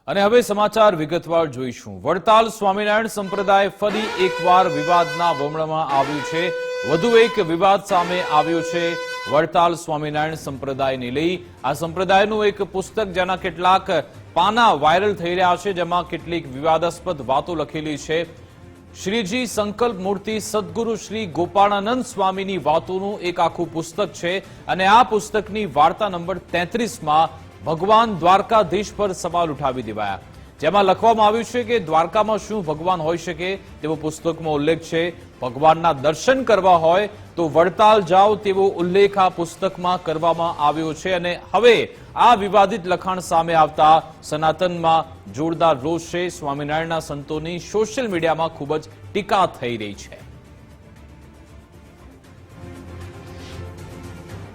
અને હવે સમાચાર વિગતવાર જોઈશું। વડતાલ સ્વામિનારાયણ સંપ્રદાય ફરી એકવાર વિવાદના વમળમાં આવ્યું છે। વધુ એક વિવાદ સામે આવ્યો છે વડતાલ સ્વામિનારાયણ સંપ્રદાયને લઈ। આ સંપ્રદાયનું એક પુસ્તક જેના કેટલાક પાના વાયરલ થઈ રહ્યા છે, જેમાં કેટલીક વિવાદાસ્પદ વાતો લખેલી છે। શ્રીજી સંકલ્પ મૂર્તિ સદગુરુ શ્રી ગોપાળાનંદ સ્વામીની વાતોનું એક આખું પુસ્તક છે અને આ પુસ્તકની વાર્તા નંબર 33માં ભગવાન દ્વારકાધીશ પર સવાલ ઉઠાવી દેવાયા, જેમાં લખવામાં આવ્યું છે કે દ્વારકામાં શું ભગવાન હોઈ શકે તેવો પુસ્તકમાં ઉલ્લેખ છે। ભગવાનના દર્શન કરવા હોય તો વડતાલ જાઓ તેવો ઉલ્લેખ આ પુસ્તકમાં કરવામાં આવ્યો છે અને હવે આ વિવાદિત લખાણ સામે આવતા સનાતનમાં જોરદાર રોષ છે। સ્વામિનારાયણના સંતોની સોશિયલ મીડિયામાં ખૂબ જ ટીકા થઈ રહી છે।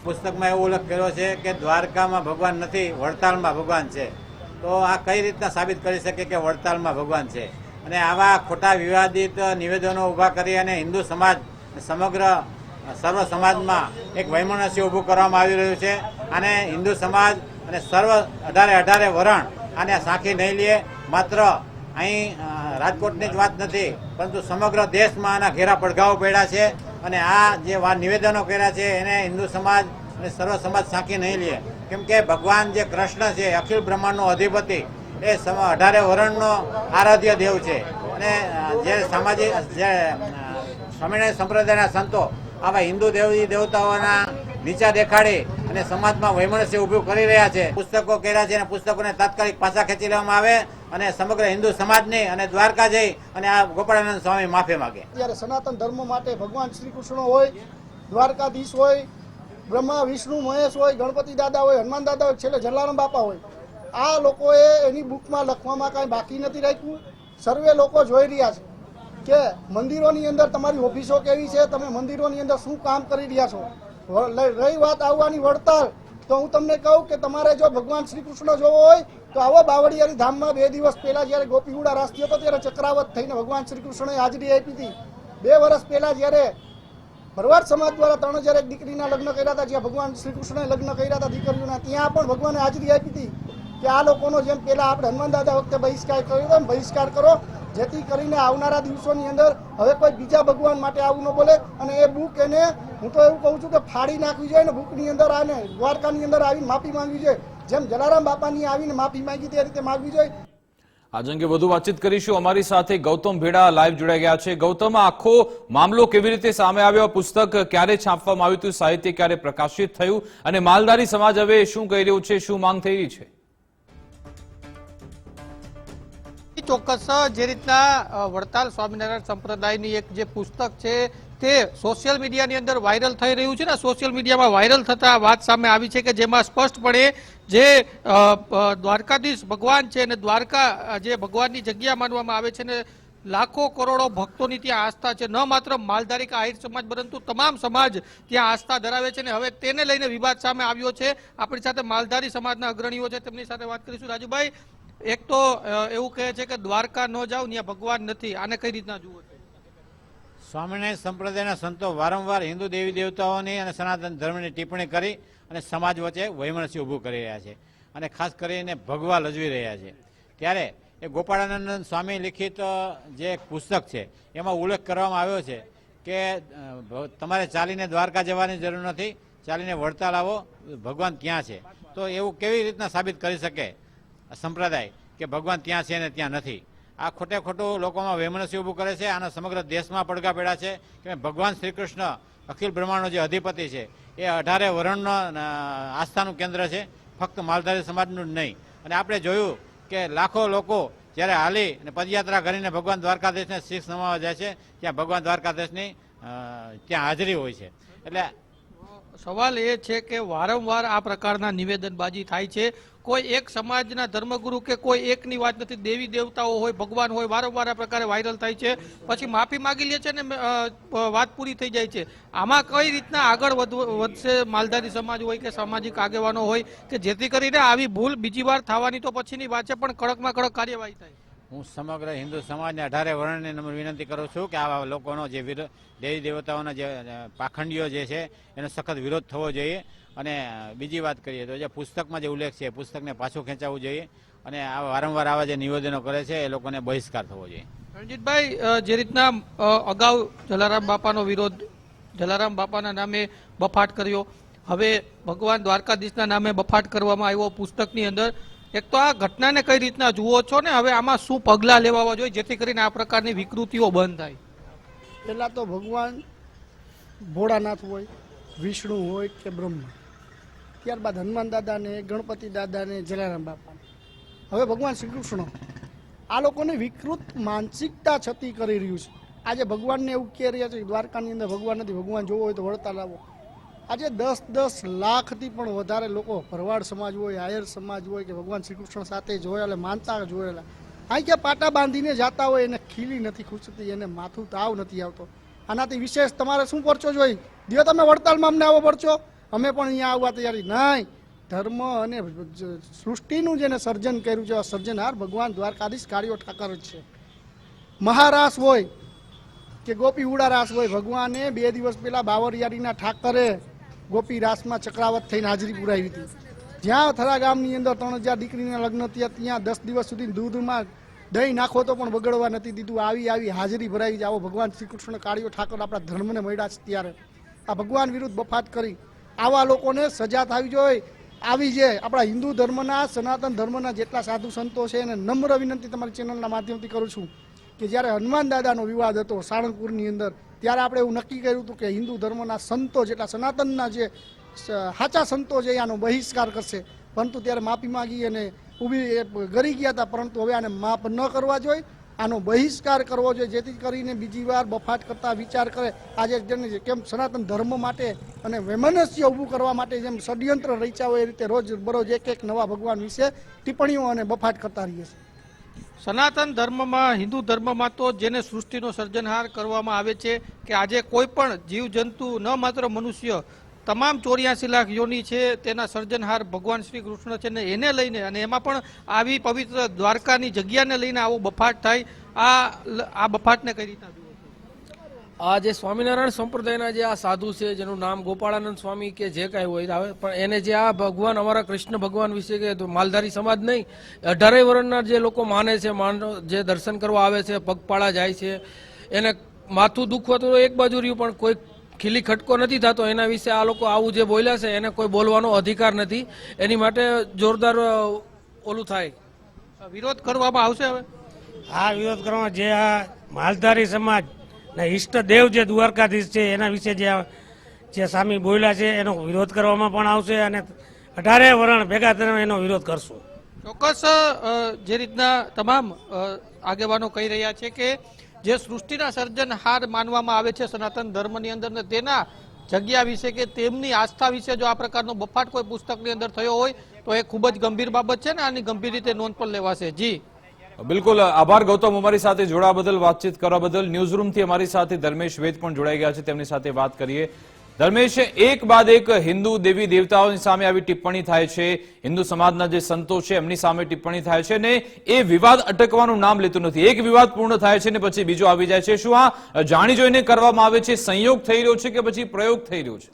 પુસ્તકમાં એવો ઉલ્લેખ કર્યો છે કે દ્વારકામાં ભગવાન નથી, વડતાલમાં ભગવાન છે। તો આ કઈ રીતના સાબિત કરી શકે કે વડતાલમાં ભગવાન છે? અને આવા ખોટા વિવાદિત નિવેદનો ઊભા કરી અને હિન્દુ સમાજ સમગ્ર સર્વ સમાજમાં એક વૈમનસ્ય ઊભું કરવામાં આવી રહ્યું છે। અને હિન્દુ સમાજ અને સર્વ 18 વરણ આને સાંખી નહીં લે। માત્ર અહીં રાજકોટની જ વાત નથી, પરંતુ સમગ્ર દેશમાં આના ઘેરા પડઘાઓ પડ્યા છે અને આ જે નિવેદનો કર્યા છે એને હિન્દુ સમાજ અને સર્વ સમાજ સાંખી નહીં લે। કેમ કે ભગવાન જે કૃષ્ણ છે, અખિલ બ્રહ્માંડનો અધિપતિ, એ 18 વરણનો આરાધ્ય દેવ છે। અને જે સામાજિક જે સ્વામિનારાયણ સંપ્રદાયના સંતો આવા હિન્દુ દેવી દેવતાઓના નીચા દેખાડી અને સમાજમાં વૈમનસ્ય ઊભું કરી રહ્યા છે। પુસ્તકો કર્યા છે અને પુસ્તકોને તાત્કાલિક પાછા ખેંચી લેવામાં આવે અને સમગ્ર હિન્દુ સમાજની અને દ્વારકા જઈ અને આ ગોપાળાનંદ સ્વામી માફી માંગે। જ્યારે સનાતન ધર્મ માટે ભગવાન શ્રી કૃષ્ણ હોય, દ્વારકાધીશ હોય, બ્રહ્મા વિષ્ણુ મહેશ હોય, ગણપતિ દાદા હોય, હનુમાન દાદા હોય, છેલ્લે જલારામ બાપા હોય, આ લોકોએ એની બુકમાં લખવામાં કાંઈ બાકી નથી રાખ્યું। સર્વે લોકો જોઈ રહ્યા છે કે મંદિરોની અંદર તમારી ઓફિસો કેવી છે, તમે મંદિરોની અંદર શું કામ કરી રહ્યા છો। રહી વાત આવવાની વડતાલ, તો હું તમને કહું કે તમારે જો ભગવાન શ્રી કૃષ્ણ જોવો હોય તો આવો બાવળિયારી ધામમાં 2 દિવસ પહેલા જ્યારે ગોપીગુડા રાસ થયો હતો ત્યારે ચક્રાવત થઈને ભગવાન શ્રી કૃષ્ણએ હાજરી આપી હતી। 2 વર્ષ પહેલા જ્યારે ભરવાડ સમાજ દ્વારા 3001 દીકરીના લગ્ન કર્યા હતા, જ્યાં ભગવાન શ્રી કૃષ્ણએ લગ્ન કર્યા હતા દીકરીઓના, ત્યાં પણ ભગવાને હાજરી આપી હતી કે આ લોકોનો જેમ પહેલા આપણે હનુમાન દાદા વખતે બહિષ્કાર કર્યો હતો, બહિષ્કાર કરો, જેથી કરીને આવનારા દિવસોની અંદર હવે કોઈ બીજા ભગવાન માટે આવું ન બોલે। અને એ બુક એને હું તો એવું કહું છું કે ફાડી નાખવી જોઈએ ને બુકની અંદર આને દ્વારકાની અંદર આવીને માફી માંગવી જોઈએ, જેમ જલારામ બાપાની આવીને માફી માંગી તે રીતે માંગવી જોઈએ। આજ અંગે વધુ વાતચીત કરીશું। અમારી સાથે ગૌતમ ભેડા લાઈવ જોડાઈ ગયા છે। ગૌતમ, આખો મામલો કેવી રીતે સામે આવ્યો? પુસ્તક ક્યારે છાપવામાં આવ્યું હતું? સાહિત્ય ક્યારે પ્રકાશિત થયું? અને માલધારી સમાજ હવે શું કહી રહ્યું છે? શું માંગ થઈ રહી છે? ચોક્કસ જે રીતના વડતાલ સ્વામિનારાયણ સંપ્રદાયની એક જે પુસ્તક છે તે સોશિયલ મીડિયાની અંદર વાયરલ થઈ રહ્યું છે ને, સોશિયલ મીડિયામાં વાયરલ થતા વાત સામે આવી છે કે જેમાં સ્પષ્ટપણે જે દ્વારકાધીશ ભગવાન છે અને દ્વારકા જે ભગવાનની જગ્યા માનવામાં આવે છે ને, લાખો કરોડો ભક્તોની ત્યાં આસ્થા છે। ન માત્ર માલધારી કે આહિર સમાજ પરંતુ તમામ સમાજ ત્યાં આસ્થા ધરાવે છે અને હવે તેને લઈને વિવાદ સામે આવ્યો છે। આપણી સાથે માલધારી સમાજના અગ્રણીઓ છે, તેમની સાથે વાત કરીશું। રાજુભાઈ, એક તો એવું કહે છે કે દ્વારકા ન જાવ ત્યાં ભગવાન નથી, આને કઈ રીતના જુઓ છો? સ્વામિનારાયણ સંપ્રદાયના સંતો વારંવાર હિન્દુ દેવી દેવતાઓની અને સનાતન ધર્મની ટિપ્પણી કરી અને સમાજ વચ્ચે વૈમનસ્ય ઊભું કરી રહ્યા છે અને ખાસ કરીને ભગવા લજવી રહ્યા છે। ત્યારે એ ગોપાળાનંદ સ્વામી લિખિત જે પુસ્તક છે એમાં ઉલ્લેખ કરવામાં આવ્યો છે કે તમારે ચાલીને દ્વારકા જવાની જરૂર નથી, ચાલીને વડતાલ આવો, ભગવાન ત્યાં છે। તો એવું કેવી રીતના સાબિત કરી શકે સંપ્રદાય કે ભગવાન ત્યાં છે અને ત્યાં નથી? આ ખોટે ખોટું લોકોમાં વૈમનસ્ય ઊભું કરે છે। આના સમગ્ર દેશમાં પડઘા પડ્યા છે કે ભગવાન શ્રી કૃષ્ણ અખિલ બ્રહ્માંડનો જે અધિપતિ છે એ 18 વરણનો આસ્થાનું કેન્દ્ર છે, ફક્ત માલધારી સમાજનું જ નહીં। અને આપણે જોયું કે લાખો લોકો જ્યારે હાલી અને પદયાત્રા કરીને ભગવાન દ્વારકાધીશને શીશ નમાવા જાય છે, ત્યાં ભગવાન દ્વારકાધીશની ત્યાં હાજરી હોય છે। એટલે સવાલ એ છે કે વારંવાર આ પ્રકારના નિવેદનબાજી થાય છે। કોઈ એક સમાજના ધર્મગુરુ કે કોઈ એકની વાત નથી, દેવી દેવતાઓ હોય, ભગવાન હોય, વારંવાર આ પ્રકારે વાયરલ થાય છે, પછી માફી માંગી લે છે ને વાત પૂરી થઈ જાય છે। આમાં કઈ રીતના આગળ વધશે માલધારી સમાજ હોય કે સામાજિક આગેવાનો હોય કે જેથી કરીને આવી ભૂલ બીજી વાર થવાની તો પછીની વાત છે પણ કડકમાં કડક કાર્યવાહી થાય? હું સમગ્ર હિન્દુ સમાજને 18 વરણને નમ્ર વિનંતી કરું છું કે આવા લોકોનો જે દેવી દેવતાઓના જે પાખંડીઓ જે છે એનો સખત વિરોધ થવો જોઈએ। અને બીજી વાત કરીએ તો જે પુસ્તકમાં જે ઉલ્લેખ છે પુસ્તકને પાછું ખેંચાવવું જોઈએ અને આ વારંવાર આવા જે નિવેદનો કરે છે એ લોકોને બહિષ્કાર થવો જોઈએ. રણજીતભાઈ, જે રીતના અગાઉ જલારામ બાપાનો વિરોધ, જલારામ બાપાના નામે બફાટ કર્યો, હવે ભગવાન દ્વારકાધીશના નામે બફાટ કરવામાં આવ્યો પુસ્તકની અંદર, એક તો આ ઘટનાને કઈ રીતના જુઓ છો ને હવે આમાં શું પગલાં લેવા જોઈએ જેથી કરીને આ પ્રકારની વિકૃતિઓ બંધ થાય? પહેલાં તો ભગવાન ભોળાનાથ હોય, વિષ્ણુ હોય કે બ્રહ્મા, ત્યારબાદ હનુમાન દાદાને, ગણપતિ દાદાને, જલારામ બાપાને, હવે ભગવાન શ્રી કૃષ્ણ, આ લોકોને વિકૃત માનસિકતા છતી કરી રહ્યું છે. આજે ભગવાનને એવું કહી રહ્યા છે કે દ્વારકાની અંદર ભગવાન નથી, ભગવાન જોવો હોય તો વળતા લાવો. આજે 10-10 લાખથી પણ વધારે લોકો, ભરવાડ સમાજ હોય, આયર સમાજ હોય કે ભગવાન શ્રી કૃષ્ણ સાથે જોયેલા, માનતા જોયેલા, અહીં કે પાટા બાંધીને જાતા હોય એને ખીલી નથી ખૂંચતી, એને માથું તાવ નથી આવતો. આનાથી વિશેષ તમારે શું પરચો જોઈ દિયો? તમે વડતાલમાં અમને આવો પરચો, અમે પણ અહીંયા આવવા તૈયારી નહીં. ધર્મ અને સૃષ્ટિનું જેને સર્જન કર્યું છે, સર્જનહાર ભગવાન દ્વારકાધીશ કાળિયો ઠાકર જ છે. મહારાસ હોય કે ગોપી ઉડા રાસ હોય, ભગવાને 2 દિવસ પહેલા બાવરિયારીના ઠાકરે ગોપી રાસમાં ચક્રાવત થઈને હાજરી પુરાવી હતી. જ્યાં થરા ગામની અંદર 3000 દીકરીના લગ્ન થયા, ત્યાં 10 દિવસ સુધી દૂધમાં દહીં નાખો તો પણ બગડવા નથી દીધું. આવી હાજરી ભરાવી છે. આવો ભગવાન શ્રી કૃષ્ણ કાળિયો ઠાકર આપણા ધર્મને મળ્યા છે. ત્યારે આ ભગવાન વિરુદ્ધ બફાટ કરી આવા લોકોને સજા થવી જોઈએ. આવી જે આપણા હિન્દુ ધર્મના, સનાતન ધર્મના જેટલા સાધુ સંતો છે એને નમ્ર વિનંતી તમારી ચેનલના માધ્યમથી કરું છું કે જ્યારે હનુમાન દાદાનો વિવાદ હતો સાળંગપુરની અંદર, ત્યારે આપણે એવું નક્કી કર્યું હતું કે હિન્દુ ધર્મના સંતો જેટલા સનાતનના જે સાચા સંતો છે આનો બહિષ્કાર કરશે, પરંતુ ત્યારે માફી માગી અને ઊભી ગરી ગયા હતા. પરંતુ હવે આને માફ ન કરવા જોઈએ, આનો બહિષ્કાર કરવો જોઈએ, જેથી કરીને બીજી વાર બફાટ કરતા વિચાર કરે. આજે કેમ સનાતન ધર્મ માટે અને વૈમનસ્ય ઊભું કરવા માટે જેમ ષડયંત્ર રચ્યા હોય એ રીતે રોજ બરોજ એક નવા ભગવાન વિશે ટિપ્પણીઓ અને બફાટ કરતા રહીએ છીએ. સનાતન ધર્મમાં, હિન્દુ ધર્મમાં તો જેને સૃષ્ટિનો સર્જનહાર કરવામાં આવે છે કે આજે કોઈ પણ જીવજંતુ, ન માત્ર મનુષ્ય, તમામ 84 લાખ યોની છે તેના સર્જનહાર ભગવાન શ્રી કૃષ્ણ છે ને એને લઈને, અને એમાં પણ આવી પવિત્ર દ્વારકાની જગ્યાને લઈને આવો બફાટ થાય, આ બફાટને કઈ રીતના જુઓ? આ જે સ્વામિનારાયણ સંપ્રદાયના જે આ સાધુ છે જેનું નામ ગોપાળાનંદ સ્વામી કે જે કાંઈ હોય આવે, પણ એને જે આ ભગવાન, અમારા કૃષ્ણ ભગવાન વિશે કે તો માલધારી સમાજ નહીં, 18 વર્ષના જે લોકો માને છે, જે દર્શન કરવા આવે છે, પગપાળા જાય છે, એને માથું દુખવું તો એક બાજુ રહ્યું, પણ કોઈ ખીલી ખટકો નથી થતો. એના વિશે આ લોકો આવું જે બોલ્યા છે એને કોઈ બોલવાનો અધિકાર નથી. એની માટે જોરદાર ઓલું થાય, વિરોધ કરવામાં આવશે. હવે આ વિરોધ કરવામાં જે આ માલધારી સમાજ ને ઈષ્ટદેવ જે દ્વારકાધીશ છે એના વિશે જે સામી બોલ્યા છે એનો વિરોધ કરવામાં પણ આવશે, અને 18 વરણ ભેગા થઈને એનો વિરોધ કરશું. ચોક્કસ. જે રીતના તમામ આગેવાનો કહી રહ્યા છે કે જે સૃષ્ટિના સર્જનહાર માનવામાં આવે છે સનાતન ધર્મની અંદર, ને તેના જગ્યા વિશે કે તેમની આસ્થા વિશે જો આ પ્રકારનો બફાટ કોઈ પુસ્તકની અંદર થયો હોય તો એ ખૂબ જ ગંભીર બાબત છે ને આની ગંભીર રીતે નોંધ પણ લેવાશે. જી બિલકુલ, આભાર ગૌતમ, અમારી સાથે જોડાવા બદલ, વાતચીત કરવા બદલ. ન્યૂઝરૂમથી અમારી સાથે ધર્મેશ વેદ પણ જોડાઈ ગયા છે, તેમની સાથે વાત કરીએ. ધર્મેશ, એક બાદ એક હિન્દુ દેવી દેવતાઓની સામે આવી ટિપ્પણી થાય છે, હિન્દુ સમાજના જે સંતો છે એમની સામે ટિપ્પણી થાય છે, ને એ વિવાદ અટકવાનું નામ લેતું નથી. એક વિવાદ પૂર્ણ થાય છે ને પછી બીજો આવી જાય છે. શું આ જાણી જોઈને કરવામાં આવે છે, સંયોગ થઈ રહ્યો છે કે પછી પ્રયોગ થઈ રહ્યો છે?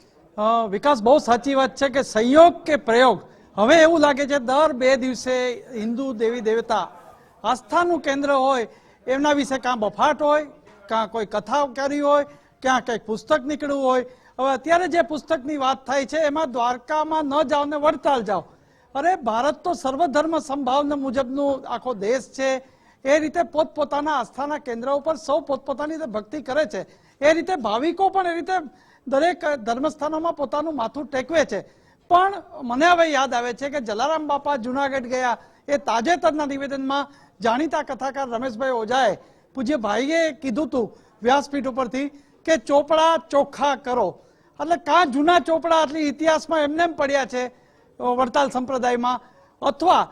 વિકાસ, બહુ સાચી વાત છે કે સંયોગ કે પ્રયોગ. હવે એવું લાગે છે દર 2 દિવસે હિન્દુ દેવી દેવતા આસ્થાનું કેન્દ્ર હોય એમના વિશે કાં બફાટ હોય, કાં કોઈ કથા કરી હોય, ક્યાં કંઈક પુસ્તક નીકળ્યું હોય. હવે અત્યારે જે પુસ્તકની વાત થાય છે એમાં દ્વારકામાં ન જાઓ ને વડતાલ જાઓ. અરે ભારત તો સર્વધર્મ સંભાવના મુજબનું આખો દેશ છે. એ રીતે પોતપોતાના આસ્થાના કેન્દ્ર ઉપર સૌ પોતપોતાની રીતે ભક્તિ કરે છે. એ રીતે ભાવિકો પણ એ રીતે દરેક ધર્મસ્થાનોમાં પોતાનું માથું ટેકવે છે. પણ મને હવે યાદ આવે છે કે જલારામ બાપા જુનાગઢ ગયા એ તાજેતરના નિવેદનમાં જાણીતા કથાકાર રમેશભાઈ ઓઝાએ, પૂજ્ય ભાઈએ કીધું હતું વ્યાસપીઠ ઉપરથી કે ચોપડા ચોખ્ખા કરો. એટલે કાં જૂના ચોપડા આટલી ઇતિહાસમાં એમને એમ પડ્યા છે વડતાલ સંપ્રદાયમાં, અથવા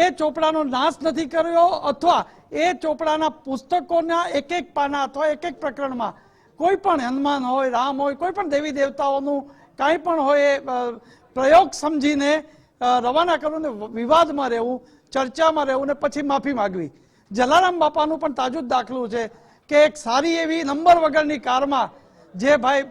એ ચોપડાનો નાશ નથી કર્યો, અથવા એ ચોપડાના પુસ્તકોના એક એક પાના અથવા એક એક પ્રકરણમાં કોઈ પણ હનુમાન હોય, રામ હોય, કોઈ પણ દેવી દેવતાઓનું કાંઈ પણ હોય એ પ્રયોગ સમજીને રવાના કરવું ને વિવાદમાં રહેવું, ચર્ચામાં રહેવું ને પછી માફી માગવી. જલારામ બાપાનું પણ તાજું જ દાખલું છે કે એક સારી એવી નંબર વગરની કારમાં જે ભાઈ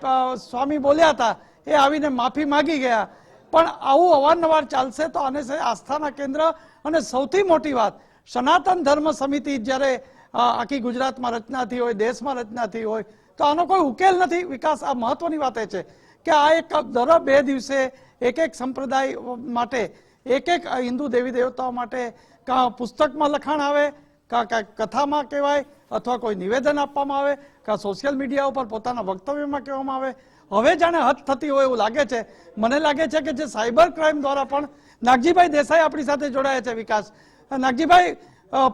સ્વામી બોલ્યા હતા એ આવીને માફી માગી ગયા. પણ આવું અવારનવાર ચાલશે તો આને છે આસ્થાના કેન્દ્ર. અને સૌથી મોટી વાત, સનાતન ધર્મ સમિતિ જ્યારે આખી ગુજરાતમાં રચના થઈ હોય, દેશમાં રચના થઈ હોય, તો આનો કોઈ ઉકેલ નથી. વિકાસ, આ મહત્વની વાત એ છે કે આ એક દર 2 દિવસે એક સંપ્રદાય માટે, એક હિન્દુ દેવી દેવતાઓ માટે કાં પુસ્તકમાં લખાણ આવે, કાં કથામાં કહેવાય, અથવા કોઈ નિવેદન આપવામાં આવે, કાં સોશિયલ મીડિયા ઉપર પોતાના વક્તવ્યમાં કહેવામાં આવે. હવે જાણે હદ થતી હોય એવું લાગે છે. મને લાગે છે કે જે સાયબર ક્રાઇમ દ્વારા પણ, નાગજીભાઈ દેસાઈ આપણી સાથે જોડાયા છે. વિકાસ, નાગજીભાઈ,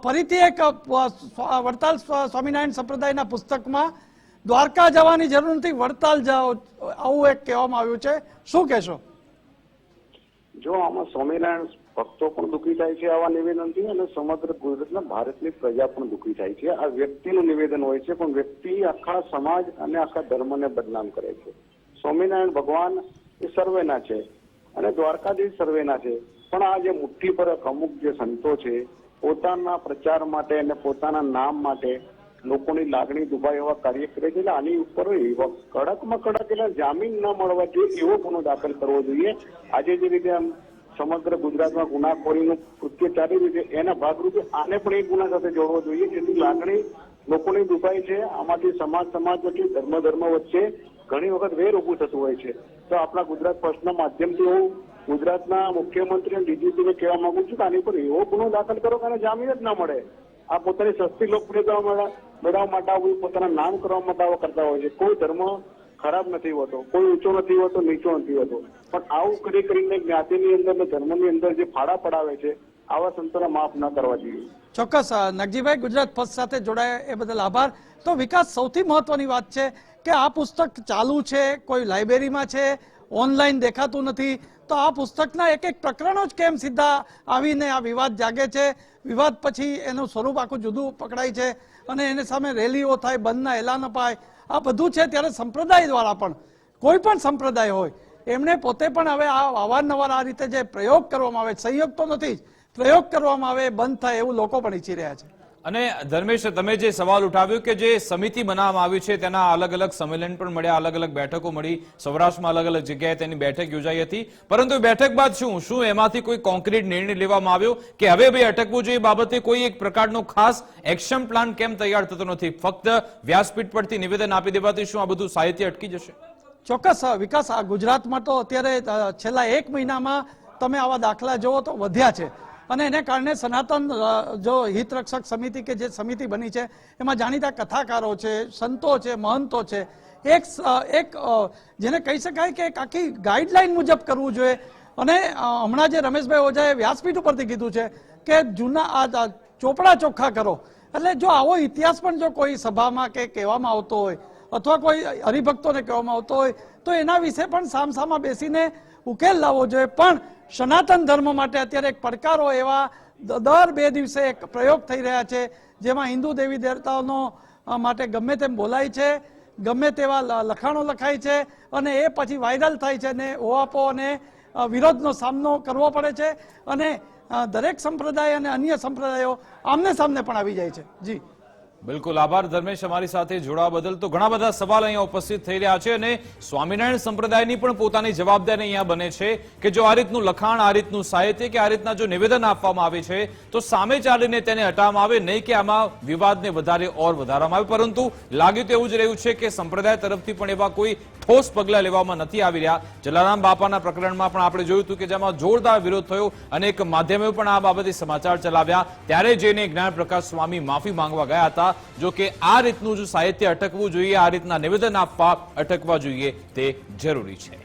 ફરીથી એક વડતાલ સ્વામિનારાયણ સંપ્રદાયના પુસ્તકમાં દ્વારકા જવાની જરૂર નથી, વડતાલ જાઓ, આવું એક કહેવામાં આવ્યું છે. શું કહેશો? જો આમાં સ્વામિનારાયણ ભક્તો પણ દુઃખી થાય છે આવા નિવેદનથી, અને સમગ્ર ગુજરાતના ભારતની પ્રજા પણ દુઃખી થાય છે. આ વ્યક્તિનું નિવેદન હોય છે, પણ વ્યક્તિ આખા સમાજ અને આખા ધર્મને બદનામ કરે છે. સ્વામિનારાયણ ભગવાન એ સર્વેના છે અને દ્વારકાધીશ સર્વેના છે, પણ આ જે મુઠ્ઠી પર અમુક જે સંતો છે, પોતાના પ્રચાર માટે અને પોતાના નામ માટે લોકોની લાગણી દુભાય એવા કાર્ય કરે છે. એટલે આની ઉપર કડકમાં કડક એટલે જામીન ન મળવા જોઈએ એવો ગુનો દાખલ કરવો જોઈએ. આજે જે રીતે સમગ્ર ગુજરાતમાં ગુનાખોરીનું કૃત્ય ચાલી રહ્યું છે, એના ભાગરૂપે આને પણ એક ગુના સાથે જોડવો જોઈએ, જેની લાગણી લોકોની દુભાય છે. આમાંથી સમાજ વચ્ચે, ધર્મ વચ્ચે ઘણી વખત વેર ઉભું થતું હોય છે. તો આપણા ગુજરાત ફર્સ્ટના માધ્યમથી હું ગુજરાતના મુખ્યમંત્રી અને ડીજીપીને કહેવા માંગુ છું કે આની પર એવો ગુનો દાખલ કરો કે આને જામીન જ ના મળે. આ પોતાની સસ્તી લોકપ્રિયતા મેળવવા માટે આવું પોતાના નામ કરવા માટે આવા કરતા હોય છે. કોઈ ધર્મ ખરાબ નથી હોતો, કોઈ ઊંચો નથી હોતો, નીચો નથી હોતો, પણ આવું કરીને જ્ઞાતિની અંદર ને ધર્મની અંદર જે ફાળા પડાવે છે, આવા સંતોને માફ ન કરવા જોઈએ. ચોક્કસ. નાગજીભાઈ, ગુજરાત ફર્સ્ટ સાથે જોડાયા એ બદલ આભાર. તો વિકાસ, સૌથી મહત્વની વાત છે કે આ પુસ્તક ચાલુ છે, કોઈ લાઇબ્રેરીમાં છે, ઓનલાઈન દેખાતું નથી, તો આ પુસ્તકના એક પ્રકરણો જ કેમ સીધા આવીને આ વિવાદ જાગે છે? વિવાદ પછી એનું સ્વરૂપ આખું જુદું પકડાય છે અને એની સામે રેલીઓ થાય, બંધના એલાન અપાય, આ બધું છે. ત્યારે સંપ્રદાય દ્વારા પણ, કોઈ પણ સંપ્રદાય હોય, એમણે પોતે પણ હવે આ અવારનવાર આ રીતે જે પ્રયોગ કરવામાં આવે, સંયોગ તો નથી જ, પ્રયોગ કરવામાં આવે, બંધ થાય એવું લોકો પણ ઈચ્છી રહ્યા છે. અને ધર્મેશ, તમે જે સવાલ ઉઠાવ્યો કે જે સમિતિ બનાવવામાં આવી છે તેના અલગ અલગ સંમેલન પણ મળ્યા, અલગ અલગ બેઠકો મળી, સૌરાષ્ટ્રમાં અલગ અલગ જગ્યાએ તેની બેઠક યોજાઈ હતી, પરંતુ બેઠક બાદ શું એમાંથી કોઈ કોન્ક્રીટ નિર્ણય લેવામાં આવ્યો કે હવે ભાઈ અટકવું જોઈએ બાબતે કોઈ એક પ્રકારનો ખાસ એક્શન પ્લાન કેમ તૈયાર થતો નથી? ફક્ત વ્યાસપીઠ પરથી નિવેદન આપી દેવાથી શું આ બધું સાહિત્ય અટકી જશે? ચોક્કસ વિકાસ, આ ગુજરાતમાં તો અત્યારે છેલ્લા 1 મહિનામાં તમે આવા દાખલા જુઓ તો વધ્યા છે. અને એને કારણે સનાતન જો હિતરક્ષક સમિતિ કે જે સમિતિ બની છે, એમાં જાણીતા કથાકારો છે, સંતો છે, મહંતો છે, એક જેને કહી શકાય કે એક આખી ગાઈડલાઈન મુજબ કરવું જોઈએ. અને હમણાં જે રમેશભાઈ ઓઝાએ વ્યાસપીઠ ઉપરથી કીધું છે કે જૂના આ ચોપડા ચોખ્ખા કરો. એટલે જો આવો ઇતિહાસ પણ જો કોઈ સભામાં કે કહેવામાં આવતો હોય, અથવા કોઈ હરિભક્તોને કહેવામાં આવતો હોય, તો એના વિશે પણ સામસામા બેસીને ઉકેલ લાવવો જોઈએ. પણ સનાતન ધર્મ માટે અત્યારે એક પડકારો એવા દર 2 દિવસે એક પ્રયોગ થઈ રહ્યા છે, જેમાં હિન્દુ દેવી દેવતાઓનો માટે ગમે તેમ બોલાય છે, ગમે તેવા લખાણો લખાય છે, અને એ પછી વાયરલ થાય છે અને ઓવાપો અને વિરોધનો સામનો કરવો પડે છે. અને દરેક સંપ્રદાય અને અન્ય સંપ્રદાયો આમને સામને પણ આવી જાય છે. જી બિલકુલ, આભાર ધર્મેશ અમારી સાથે જોડાવા બદલ. તો ઘણા બધા સવાલ અહીંયા ઉપસ્થિત થઈ રહ્યા છે અને સ્વામિનારાયણ સંપ્રદાયની પણ પોતાની જવાબદારી અહીંયા બને છે કે જો આ રીતનું લખાણ, આ રીતનું સાહિત્ય કે આ રીતના જો નિવેદન આપવામાં આવે છે તો સામે ચાલીને તેને હટાવવામાં આવે, નહીં કે આમાં વિવાદને વધારવામાં આવે. પરંતુ લાગ્યું તો એવું જ રહ્યું છે કે સંપ્રદાય તરફથી પણ એવા કોઈ ઠોસ પગલાં લેવામાં નથી આવી રહ્યા. જલારામ બાપાના પ્રકરણમાં પણ આપણે જોયું હતું કે જેમાં જોરદાર વિરોધ થયો, અનેક માધ્યમોએ પણ આ બાબતે સમાચાર ચલાવ્યા, ત્યારે જઈને જ્ઞાનપ્રકાશ સ્વામી માફી માંગવા ગયા હતા. જો કે આ રીતનું જો સાહિત્ય અટકવું જોઈએ, આ રીતના નિવેદન આપવા અટકવા જોઈએ, તે જરૂરી છે.